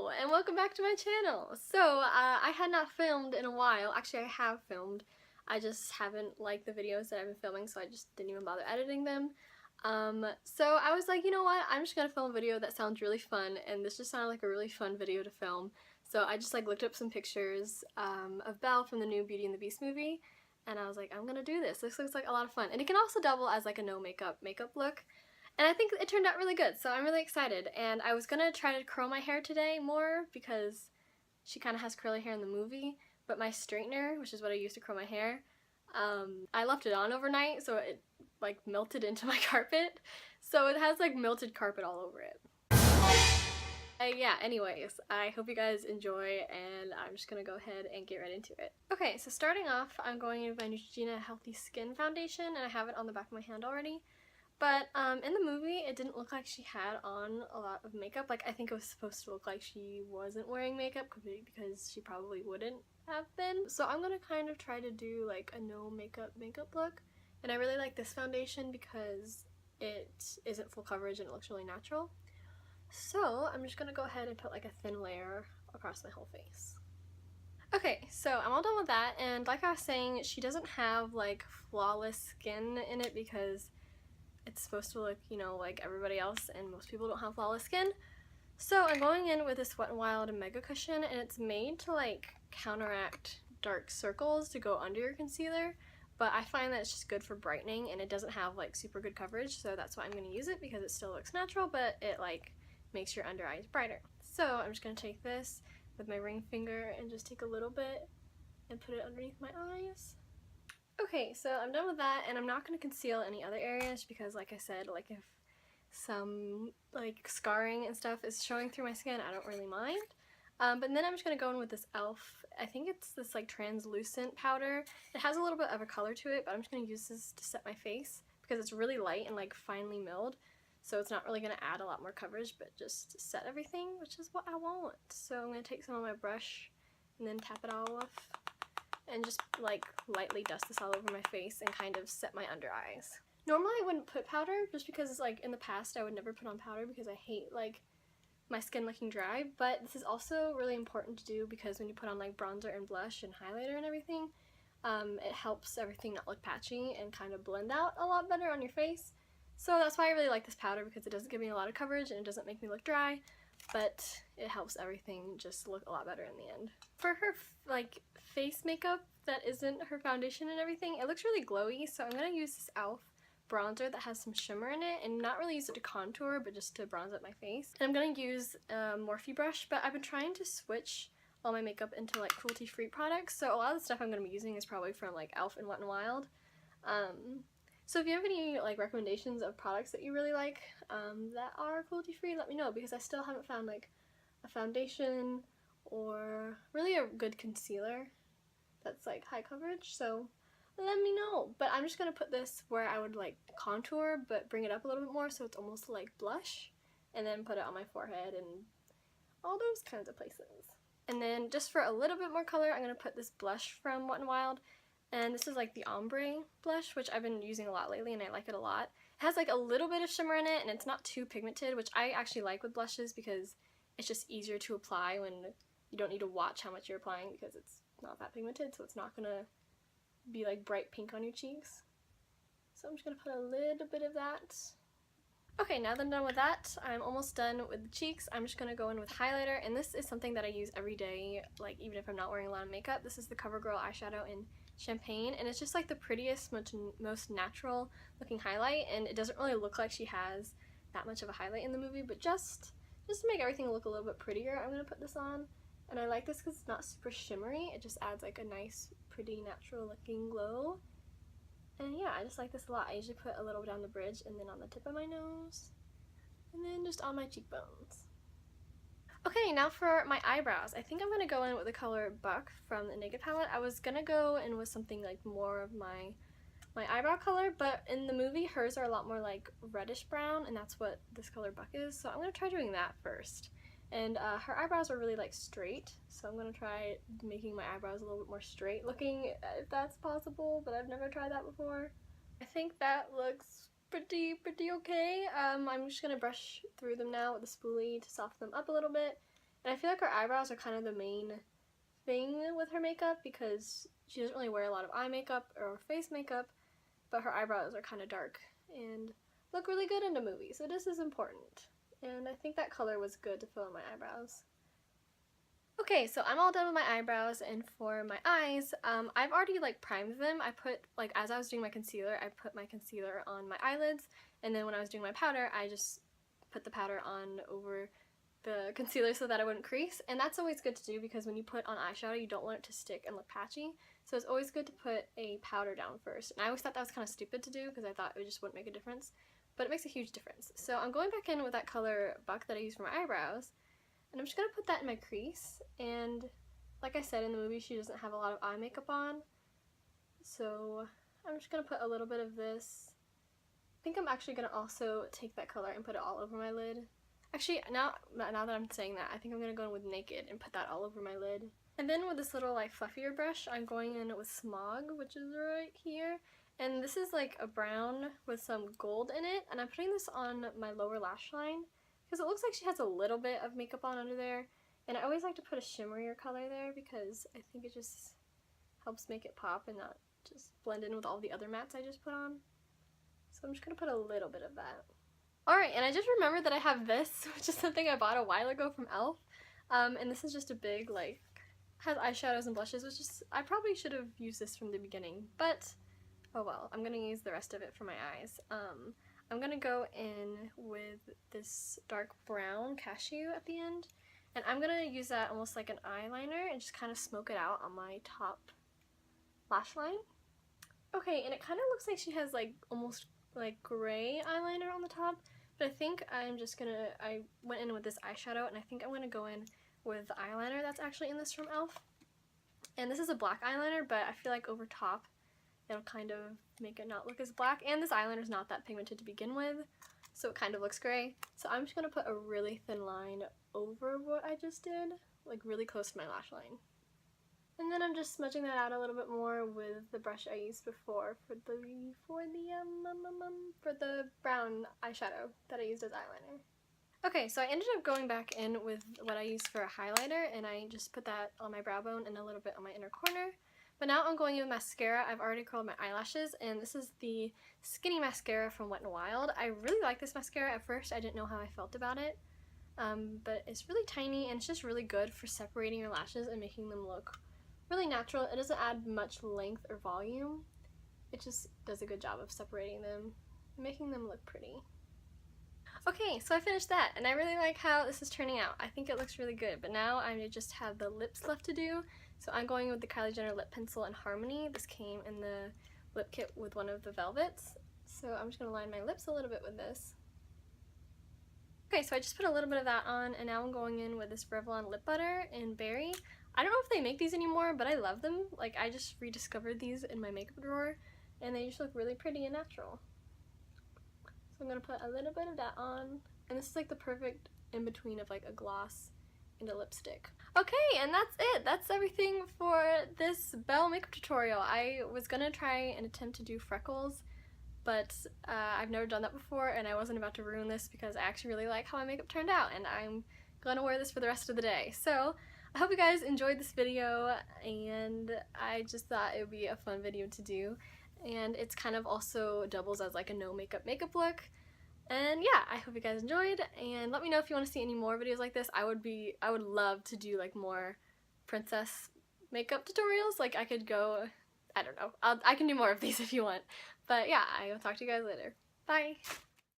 Hello and welcome back to my channel. So I had not filmed in a while. Actually, I have filmed. I just haven't liked the videos that I've been filming, so I just didn't even bother editing them. So I was like, you know what, I'm just gonna film a video that sounds really fun, and this just sounded like a really fun video to film. So I just looked up some pictures of Belle from the new Beauty and the Beast movie, and I was like, I'm gonna do this. This looks like a lot of fun, and it can also double as like a no makeup look. And I think it turned out really good, so I'm really excited. And I was gonna try to curl my hair today more because she kind of has curly hair in the movie, but my straightener, which is what I use to curl my hair, I left it on overnight, so it like melted into my carpet. So it has like melted carpet all over it. Yeah, anyways, I hope you guys enjoy, and I'm just gonna go ahead and get right into it. Okay, so starting off, I'm going in with my Neutrogena Healthy Skin Foundation, and I have it on the back of my hand already. But in the movie, it didn't look like she had on a lot of makeup. Like, I think it was supposed to look like she wasn't wearing makeup because she probably wouldn't have been. So I'm gonna kind of try to do like a no makeup look. And I really like this foundation because it isn't full coverage and it looks really natural. So I'm just gonna go ahead and put like a thin layer across my whole face. Okay, so I'm all done with that, and like I was saying, she doesn't have like flawless skin in it because it's supposed to look, you know, like everybody else, and most people don't have flawless skin. So I'm going in with this Wet n Wild Mega Cushion, and it's made to like counteract dark circles to go under your concealer, but I find that it's just good for brightening, and it doesn't have like super good coverage, so that's why I'm going to use it, because it still looks natural, but it like makes your under eyes brighter. So I'm just going to take this with my ring finger and just take a little bit and put it underneath my eyes. Okay, so I'm done with that, and I'm not going to conceal any other areas because, like I said, like if some like scarring and stuff is showing through my skin, I don't really mind. But then I'm just going to go in with this e.l.f. I think it's this like translucent powder. It has a little bit of a color to it, but I'm just going to use this to set my face because it's really light and like finely milled. So it's not really going to add a lot more coverage, but just set everything, which is what I want. So I'm going to take some on my brush and then tap it all off, and just like lightly dust this all over my face and kind of set my under eyes. Normally I wouldn't put powder just because like in the past I would never put on powder because I hate like my skin looking dry, but this is also really important to do because when you put on like bronzer and blush and highlighter and everything, it helps everything not look patchy and kind of blend out a lot better on your face. So that's why I really like this powder, because it doesn't give me a lot of coverage and it doesn't make me look dry, but it helps everything just look a lot better in the end. For her like face makeup that isn't her foundation and everything, it looks really glowy, so I'm going to use this e.l.f. bronzer that has some shimmer in it, and not really use it to contour, but just to bronze up my face. And I'm going to use a Morphe brush, but I've been trying to switch all my makeup into like cruelty-free products, so a lot of the stuff I'm going to be using is probably from like e.l.f. and Wet n Wild. So if you have any like recommendations of products that you really like that are cruelty-free, let me know, because I still haven't found like a foundation or really a good concealer that's like high coverage, so let me know. But I'm just gonna put this where I would like contour but bring it up a little bit more so it's almost like blush, and then put it on my forehead and all those kinds of places. And then just for a little bit more color, I'm gonna put this blush from Wet n Wild, and this is like the ombre blush, which I've been using a lot lately and I like it a lot. It has like a little bit of shimmer in it, and it's not too pigmented, which I actually like with blushes because it's just easier to apply when you don't need to watch how much you're applying because it's not that pigmented, so it's not gonna be like bright pink on your cheeks. So I'm just gonna put a little bit of that. Okay, now that I'm done with that, I'm almost done with the cheeks. I'm just gonna go in with highlighter, and this is something that I use every day, like even if I'm not wearing a lot of makeup. This is the CoverGirl eyeshadow in Champagne, and it's just like the prettiest, most natural looking highlight, and it doesn't really look like she has that much of a highlight in the movie, but just to make everything look a little bit prettier, I'm gonna put this on. And I like this because it's not super shimmery, it just adds like a nice, pretty, natural looking glow. And yeah, I just like this a lot. I usually put a little down the bridge and then on the tip of my nose, and then just on my cheekbones. Okay, now for my eyebrows. I think I'm going to go in with the color Buck from the Naked palette. I was going to go in with something like more of my eyebrow color, but in the movie hers are a lot more like reddish brown, and that's what this color Buck is, so I'm going to try doing that first. And her eyebrows are really like straight, so I'm going to try making my eyebrows a little bit more straight looking, if that's possible, but I've never tried that before. I think that looks pretty okay. I'm just going to brush through them now with a spoolie to soften them up a little bit, And I feel like her eyebrows are kind of the main thing with her makeup because she doesn't really wear a lot of eye makeup or face makeup, but her eyebrows are kind of dark and look really good in the movie, so this is important. And I think that color was good to fill in my eyebrows. Okay, so I'm all done with my eyebrows, and for my eyes, I've already like primed them. I put, like, as I was doing my concealer, I put my concealer on my eyelids, and then when I was doing my powder, I just put the powder on over the concealer so that it wouldn't crease, and that's always good to do because when you put on eyeshadow, you don't want it to stick and look patchy, so it's always good to put a powder down first. And I always thought that was kind of stupid to do because I thought it just wouldn't make a difference, but it makes a huge difference. So I'm going back in with that color Buck that I used for my eyebrows, and I'm just going to put that in my crease, and like I said, in the movie she doesn't have a lot of eye makeup on, so I'm just going to put a little bit of this. I think I'm actually going to also take that color and put it all over my lid. Actually, now that I'm saying that, I think I'm going to go in with Naked and put that all over my lid. And then with this little like fluffier brush, I'm going in with Smog, which is right here. And this is like a brown with some gold in it, and I'm putting this on my lower lash line because it looks like she has a little bit of makeup on under there, and I always like to put a shimmerier color there because I think it just helps make it pop and not just blend in with all the other mattes I just put on. So I'm just going to put a little bit of that. Alright, and I just remembered that I have this, which is something I bought a while ago from e.l.f. And this is just a big, like, has eyeshadows and blushes, which is, I probably should have used this from the beginning, but oh well, I'm going to use the rest of it for my eyes. I'm going to go in with this dark brown cashew at the end, and I'm going to use that almost like an eyeliner and just kind of smoke it out on my top lash line. Okay, and it kind of looks like she has like almost like gray eyeliner on the top, but I think I'm just gonna, I went in with this eyeshadow, and I think I'm gonna go in with the eyeliner that's actually in this from e.l.f. And this is a black eyeliner, but I feel like over top it'll kind of make it not look as black, and this eyeliner is not that pigmented to begin with, so it kind of looks gray. So I'm just gonna put a really thin line over what I just did, like really close to my lash line. And then I'm just smudging that out a little bit more with the brush I used before for the brown eyeshadow that I used as eyeliner. Okay, so I ended up going back in with what I used for a highlighter, and I just put that on my brow bone and a little bit on my inner corner. But now I'm going in with mascara. I've already curled my eyelashes, and this is the Skinny Mascara from Wet n Wild. I really like this mascara. At first, I didn't know how I felt about it, but it's really tiny, and it's just really good for separating your lashes and making them look really natural. It doesn't add much length or volume. It just does a good job of separating them and making them look pretty. Okay, so I finished that, and I really like how this is turning out. I think it looks really good, but now I just have the lips left to do. So I'm going with the Kylie Jenner lip pencil in Harmony. This came in the lip kit with one of the velvets. So I'm just going to line my lips a little bit with this. Okay, so I just put a little bit of that on, and now I'm going in with this Revlon lip butter in Berry. I don't know if they make these anymore, but I love them. Like, I just rediscovered these in my makeup drawer, and they just look really pretty and natural. So I'm going to put a little bit of that on, and this is like the perfect in-between of like a gloss and a lipstick. Okay, and that's it. That's everything for this Belle makeup tutorial. I was going to try and attempt to do freckles, but I've never done that before, and I wasn't about to ruin this because I actually really like how my makeup turned out, and I'm going to wear this for the rest of the day. So I hope you guys enjoyed this video, and I just thought it would be a fun video to do, and it's kind of also doubles as like a no makeup look. And yeah, I hope you guys enjoyed, and let me know if you want to see any more videos like this. I would love to do like more princess makeup tutorials. Like I could go, I don't know, I can do more of these if you want. But yeah, I will talk to you guys later. Bye!